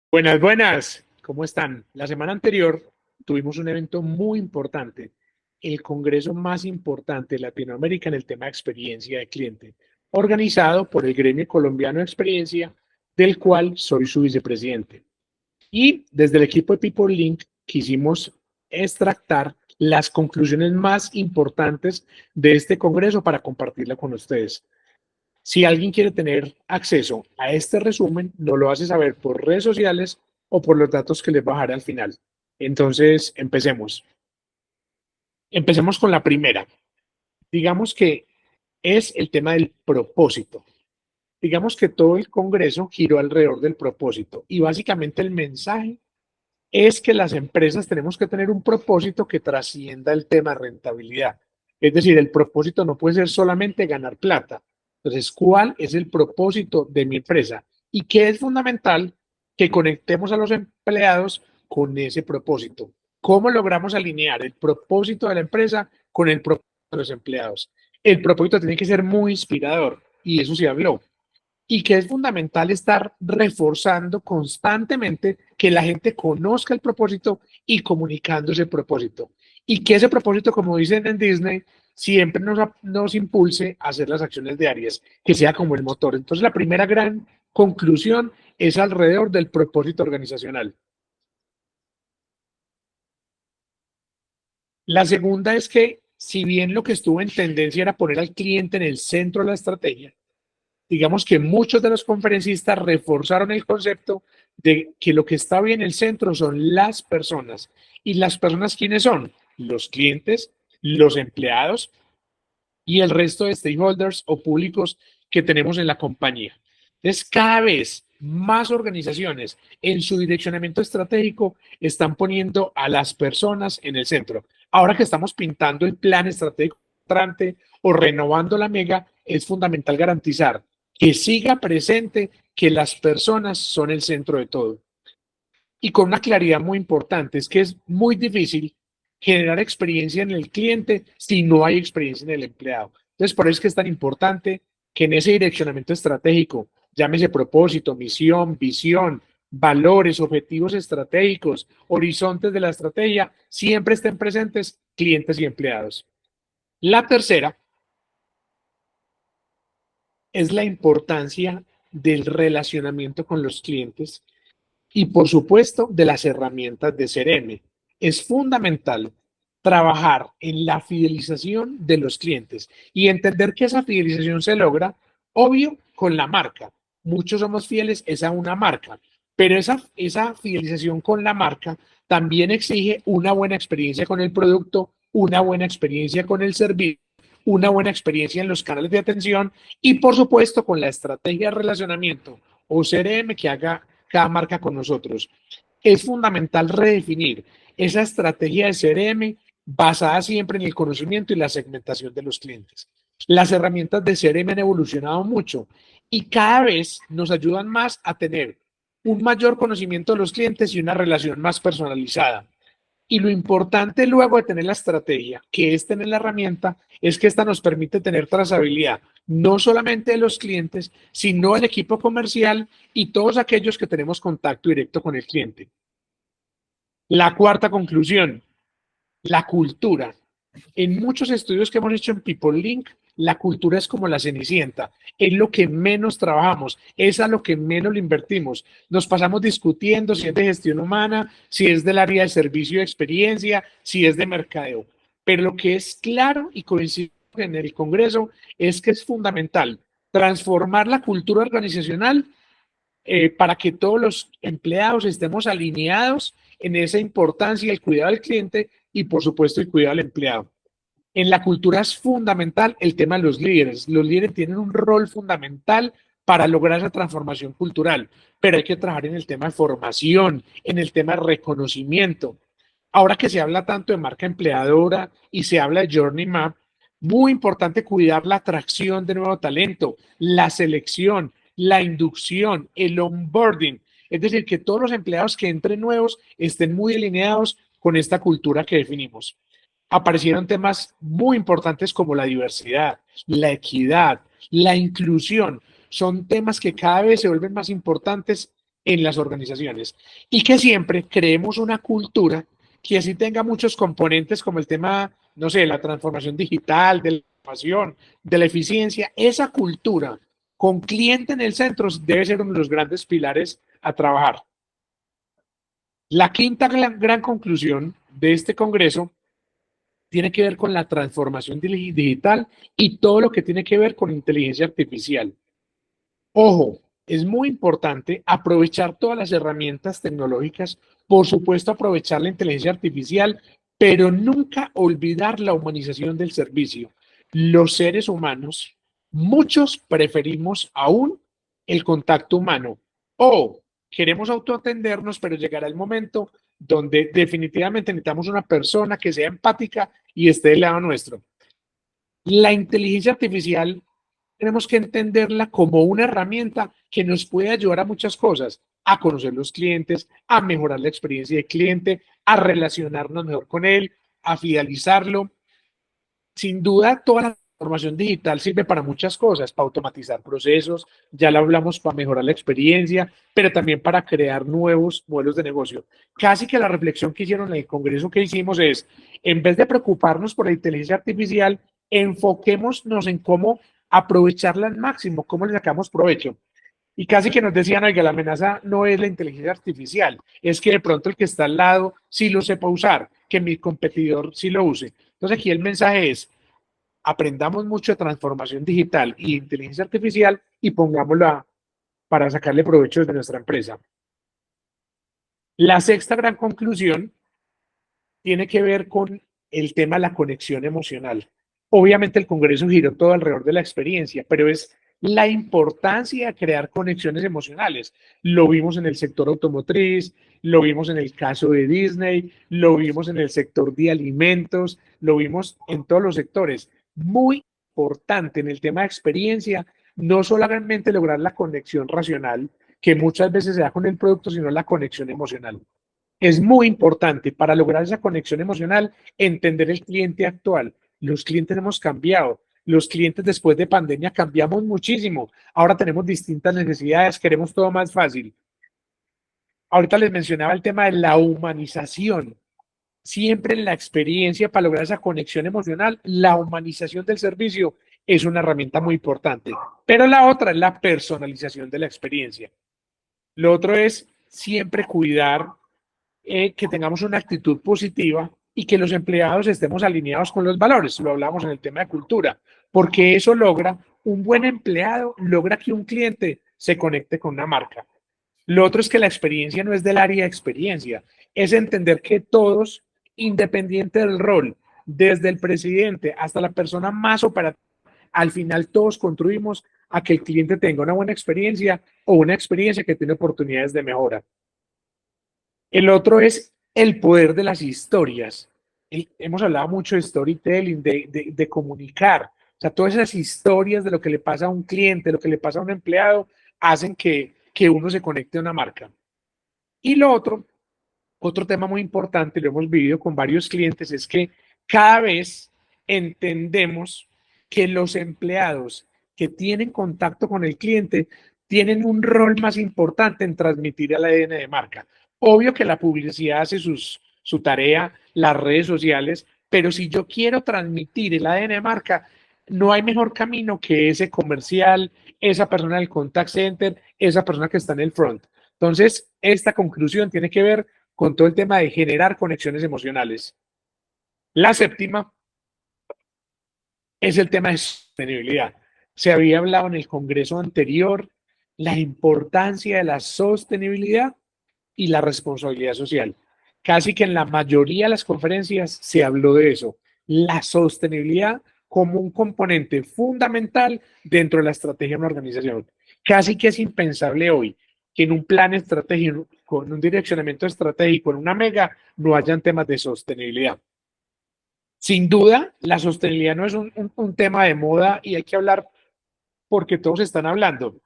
Buenas, buenas. ¿Cómo están? La semana anterior tuvimos un evento muy importante, el congreso más importante de Latinoamérica en el tema de experiencia de cliente, organizado por el Gremio Colombiano de Experiencia, del cual soy su vicepresidente. Y desde el equipo de People Link quisimos extractar las conclusiones más importantes de este congreso para compartirla con ustedes. Si alguien quiere tener acceso a este resumen, nos lo hace saber por redes sociales o por los datos que les bajaré al final. Entonces, empecemos. Empecemos con la primera. Digamos que es el tema del propósito. Digamos que todo el Congreso giró alrededor del propósito y básicamente el mensaje es que las empresas tenemos que tener un propósito que trascienda el tema de rentabilidad. Es decir, el propósito no puede ser solamente ganar plata. Entonces, ¿cuál es el propósito de mi empresa? Y qué es fundamental que conectemos a los empleados con ese propósito. ¿Cómo logramos alinear el propósito de la empresa con el propósito de los empleados? El propósito tiene que ser muy inspirador y eso se habló y que es fundamental estar reforzando constantemente que la gente conozca el propósito y comunicando ese propósito. Y que ese propósito, como dicen en Disney, siempre nos impulse a hacer las acciones diarias, que sea como el motor. Entonces, la primera gran conclusión es alrededor del propósito organizacional. La segunda es que, si bien lo que estuvo en tendencia era poner al cliente en el centro de la estrategia, digamos que muchos de los conferencistas reforzaron el concepto de que lo que está bien en el centro son las personas. ¿Y las personas quiénes son? Los clientes, los empleados y el resto de stakeholders o públicos que tenemos en la compañía. Entonces, cada vez más organizaciones en su direccionamiento estratégico están poniendo a las personas en el centro. Ahora que estamos pintando el plan estratégico entrante o renovando la mega, es fundamental garantizar que siga presente que las personas son el centro de todo. Y con una claridad muy importante, es que es muy difícil generar experiencia en el cliente si no hay experiencia en el empleado. Entonces, por eso es que es tan importante que en ese direccionamiento estratégico, llámese propósito, misión, visión, valores, objetivos estratégicos, horizontes de la estrategia, siempre estén presentes clientes y empleados. La tercera es la importancia del relacionamiento con los clientes y, por supuesto, de las herramientas de CRM. Es fundamental trabajar en la fidelización de los clientes y entender que esa fidelización se logra, obvio, con la marca. Muchos somos fieles es a una marca, pero esa fidelización con la marca también exige una buena experiencia con el producto, una buena experiencia con el servicio, una buena experiencia en los canales de atención y, por supuesto, con la estrategia de relacionamiento o CRM que haga cada marca con nosotros. Es fundamental redefinir esa estrategia de CRM basada siempre en el conocimiento y la segmentación de los clientes. Las herramientas de CRM han evolucionado mucho y cada vez nos ayudan más a tener un mayor conocimiento de los clientes y una relación más personalizada. Y lo importante luego de tener la estrategia, que es tener la herramienta, es que esta nos permite tener trazabilidad, no solamente de los clientes, sino del equipo comercial y todos aquellos que tenemos contacto directo con el cliente. La cuarta conclusión, la cultura. En muchos estudios que hemos hecho en People Link, la cultura es como la cenicienta, es lo que menos trabajamos, es a lo que menos le invertimos. Nos pasamos discutiendo si es de gestión humana, si es del área de servicio y experiencia, si es de mercadeo. Pero lo que es claro y coincide en el Congreso es que es fundamental transformar la cultura organizacional para que todos los empleados estemos alineados en esa importancia, el cuidado del cliente y, por supuesto, el cuidado del empleado. En la cultura es fundamental el tema de los líderes. Los líderes tienen un rol fundamental para lograr esa transformación cultural, pero hay que trabajar en el tema de formación, en el tema de reconocimiento. Ahora que se habla tanto de marca empleadora y se habla de Journey Map, muy importante cuidar la atracción de nuevo talento, la selección, la inducción, el onboarding. Es decir, que todos los empleados que entren nuevos estén muy alineados con esta cultura que definimos. Aparecieron temas muy importantes como la diversidad, la equidad, la inclusión. Son temas que cada vez se vuelven más importantes en las organizaciones y que siempre creemos una cultura que así tenga muchos componentes como el tema, no sé, la transformación digital, de la innovación, de la eficiencia. Esa cultura con cliente en el centro debe ser uno de los grandes pilares a trabajar. La quinta gran conclusión de este congreso tiene que ver con la transformación digital y todo lo que tiene que ver con inteligencia artificial. Ojo, es muy importante aprovechar todas las herramientas tecnológicas, por supuesto aprovechar la inteligencia artificial, pero nunca olvidar la humanización del servicio. Los seres humanos, muchos preferimos aún el contacto humano o queremos autoatendernos, pero llegará el momento donde definitivamente necesitamos una persona que sea empática y esté del lado nuestro. La inteligencia artificial tenemos que entenderla como una herramienta que nos puede ayudar a muchas cosas, a conocer los clientes, a mejorar la experiencia del cliente, a relacionarnos mejor con él, a fidelizarlo. Sin duda, toda la transformación digital sirve para muchas cosas, para automatizar procesos, ya lo hablamos, para mejorar la experiencia, pero también para crear nuevos modelos de negocio. Casi que la reflexión que hicieron en el congreso que hicimos es, en vez de preocuparnos por la inteligencia artificial, enfoquémonos en cómo aprovecharla al máximo, cómo le sacamos provecho. Y casi que nos decían, oiga, la amenaza no es la inteligencia artificial, es que de pronto el que está al lado sí lo sepa usar, que mi competidor sí lo use. Entonces aquí el mensaje es, aprendamos mucho de transformación digital y inteligencia artificial y pongámosla para sacarle provecho desde nuestra empresa. La sexta gran conclusión tiene que ver con el tema de la conexión emocional. Obviamente el Congreso giró todo alrededor de la experiencia, pero es la importancia de crear conexiones emocionales. Lo vimos en el sector automotriz, lo vimos en el caso de Disney, lo vimos en el sector de alimentos, lo vimos en todos los sectores. Muy importante en el tema de experiencia, no solamente lograr la conexión racional, que muchas veces se da con el producto, sino la conexión emocional. Es muy importante para lograr esa conexión emocional entender el cliente actual. Los clientes hemos cambiado. Los clientes después de pandemia cambiamos muchísimo. Ahora tenemos distintas necesidades, queremos todo más fácil. Ahorita les mencionaba el tema de la humanización. Siempre en la experiencia para lograr esa conexión emocional, la humanización del servicio es una herramienta muy importante. Pero la otra es la personalización de la experiencia. Lo otro es siempre cuidar que tengamos una actitud positiva y que los empleados estemos alineados con los valores. Lo hablamos en el tema de cultura, porque eso logra, un buen empleado logra que un cliente se conecte con una marca. Lo otro es que la experiencia no es del área de experiencia, es entender que todos, independiente del rol, desde el presidente hasta la persona más operativa, al final todos construimos a que el cliente tenga una buena experiencia o una experiencia que tiene oportunidades de mejora. El otro es el poder de las historias. Hemos hablado mucho de storytelling, de comunicar. O sea, todas esas historias de lo que le pasa a un cliente, lo que le pasa a un empleado, hacen que uno se conecte a una marca. Y lo otro tema muy importante, lo hemos vivido con varios clientes, es que cada vez entendemos que los empleados que tienen contacto con el cliente tienen un rol más importante en transmitir el ADN de marca. Obvio que la publicidad hace su tarea, las redes sociales, pero si yo quiero transmitir el ADN de marca, no hay mejor camino que ese comercial, esa persona del contact center, esa persona que está en el front. Entonces, esta conclusión tiene que ver con todo el tema de generar conexiones emocionales. La séptima es el tema de sostenibilidad. Se había hablado en el congreso anterior la importancia de la sostenibilidad y la responsabilidad social. Casi que en la mayoría de las conferencias se habló de eso. La sostenibilidad como un componente fundamental dentro de la estrategia de una organización. Casi que es impensable hoy que en un plan estratégico, con un direccionamiento estratégico, en una mega, no hayan temas de sostenibilidad. Sin duda, la sostenibilidad no es un tema de moda y hay que hablar porque todos están hablando,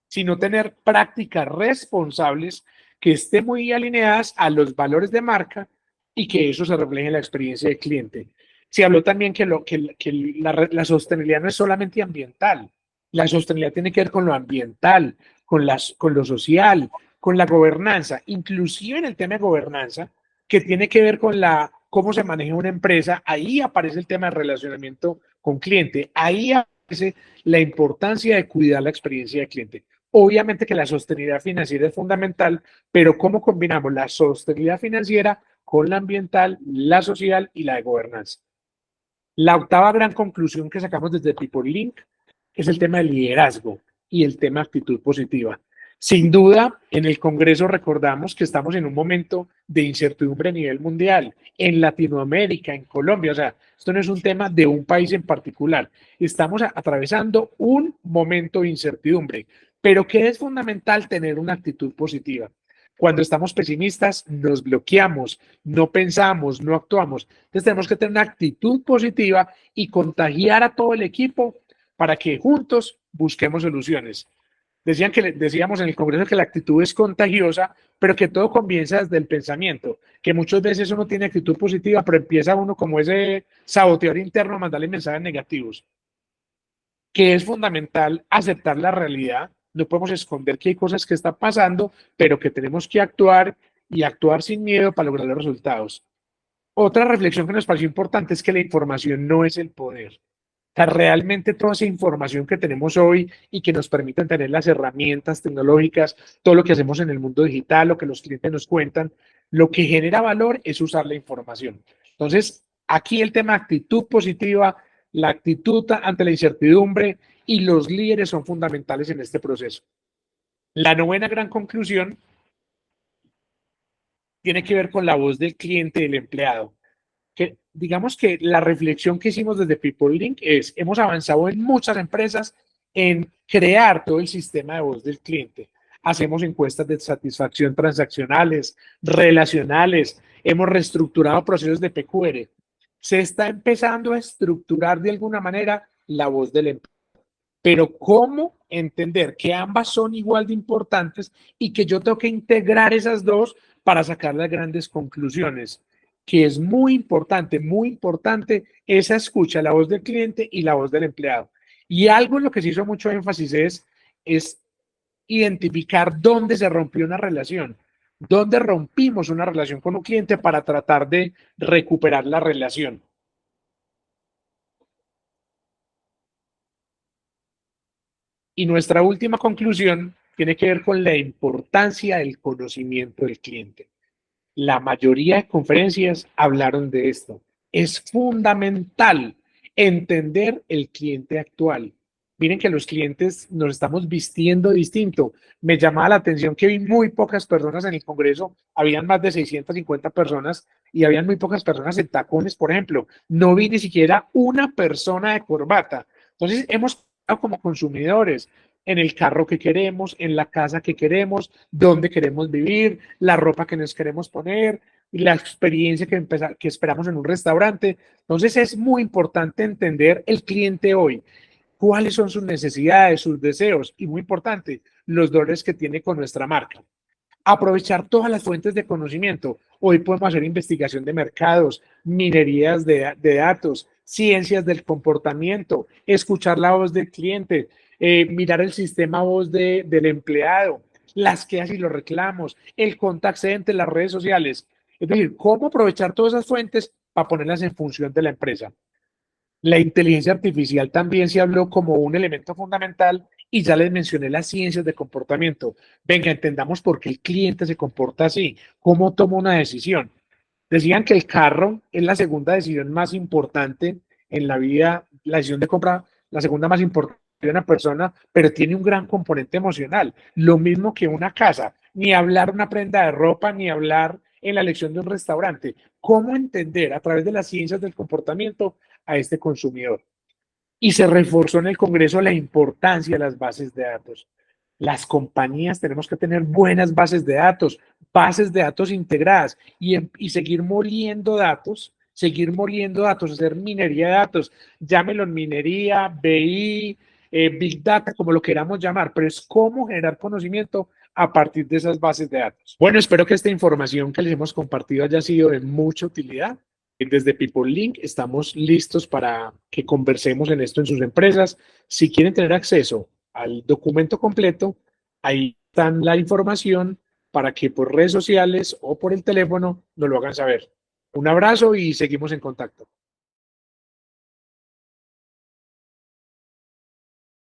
sino tener prácticas responsables que estén muy alineadas a los valores de marca y que eso se refleje en la experiencia del cliente. Se habló también que la sostenibilidad no es solamente ambiental, la sostenibilidad tiene que ver con lo ambiental, con lo social, con la gobernanza, inclusive en el tema de gobernanza, que tiene que ver con cómo se maneja una empresa. Ahí aparece el tema de relacionamiento con cliente, ahí aparece la importancia de cuidar la experiencia del cliente. Obviamente que la sostenibilidad financiera es fundamental, pero ¿cómo combinamos la sostenibilidad financiera con la ambiental, la social y la de gobernanza? La octava gran conclusión que sacamos desde People Link es el tema del liderazgo y el tema de actitud positiva. Sin duda, en el Congreso recordamos que estamos en un momento de incertidumbre a nivel mundial, en Latinoamérica, en Colombia. O sea, esto no es un tema de un país en particular. Estamos atravesando un momento de incertidumbre, pero que es fundamental tener una actitud positiva. Cuando estamos pesimistas, nos bloqueamos, no pensamos, no actuamos. Entonces tenemos que tener una actitud positiva y contagiar a todo el equipo para que juntos busquemos soluciones. Decíamos en el Congreso que la actitud es contagiosa, pero que todo comienza desde el pensamiento, que muchas veces uno tiene actitud positiva, pero empieza uno como ese saboteador interno a mandarle mensajes negativos, que es fundamental aceptar la realidad. No podemos esconder que hay cosas que están pasando, pero que tenemos que actuar y actuar sin miedo para lograr los resultados. Otra reflexión que nos pareció importante es que la información no es el poder. O sea, realmente toda esa información que tenemos hoy y que nos permiten tener las herramientas tecnológicas, todo lo que hacemos en el mundo digital, lo que los clientes nos cuentan, lo que genera valor es usar la información. Entonces, aquí el tema actitud positiva, la actitud ante la incertidumbre y los líderes son fundamentales en este proceso. La novena gran conclusión tiene que ver con la voz del cliente y del empleado. Que digamos que la reflexión que hicimos desde People Link es, hemos avanzado en muchas empresas en crear todo el sistema de voz del cliente. Hacemos encuestas de satisfacción transaccionales, relacionales, hemos reestructurado procesos de PQR. Se está empezando a estructurar de alguna manera la voz del empleado. Pero ¿cómo entender que ambas son igual de importantes y que yo tengo que integrar esas dos para sacar las grandes conclusiones? Que es muy importante esa escucha, la voz del cliente y la voz del empleado. Y algo en lo que se hizo mucho énfasis es identificar dónde se rompió una relación, dónde rompimos una relación con un cliente para tratar de recuperar la relación. Y nuestra última conclusión tiene que ver con la importancia del conocimiento del cliente. La mayoría de conferencias hablaron de esto. Es fundamental entender el cliente actual. Miren que los clientes nos estamos vistiendo distinto. Me llamaba la atención que vi muy pocas personas en el Congreso. Habían más de 650 personas y habían muy pocas personas en tacones, por ejemplo. No vi ni siquiera una persona de corbata. Entonces, hemos como consumidores en el carro que queremos, en la casa que queremos, dónde queremos vivir, la ropa que nos queremos poner, la experiencia que esperamos en un restaurante. Entonces es muy importante entender el cliente hoy, cuáles son sus necesidades, sus deseos y muy importante, los dolores que tiene con nuestra marca. Aprovechar todas las fuentes de conocimiento. Hoy podemos hacer investigación de mercados, minerías de datos, ciencias del comportamiento, escuchar la voz del cliente, mirar el sistema voz del empleado, las quejas y los reclamos, el contact center, las redes sociales. Es decir, cómo aprovechar todas esas fuentes para ponerlas en función de la empresa. La inteligencia artificial también se habló como un elemento fundamental y ya les mencioné las ciencias de comportamiento. Venga, entendamos por qué el cliente se comporta así, cómo toma una decisión. Decían que el carro es la segunda decisión más importante en la vida, la decisión de compra, la segunda más importante de una persona, pero tiene un gran componente emocional. Lo mismo que una casa, ni hablar una prenda de ropa, ni hablar en la elección de un restaurante. ¿Cómo entender a través de las ciencias del comportamiento a este consumidor? Y se reforzó en el Congreso la importancia de las bases de datos. Las compañías tenemos que tener buenas bases de datos integradas y seguir moliendo datos, hacer minería de datos, llámelo en minería, BI, Big Data, como lo queramos llamar, pero es cómo generar conocimiento a partir de esas bases de datos. Bueno, espero que esta información que les hemos compartido haya sido de mucha utilidad. Desde People Link estamos listos para que conversemos en esto en sus empresas. Si quieren tener acceso al documento completo, ahí está la información para que por redes sociales o por el teléfono nos lo hagan saber. Un abrazo y seguimos en contacto.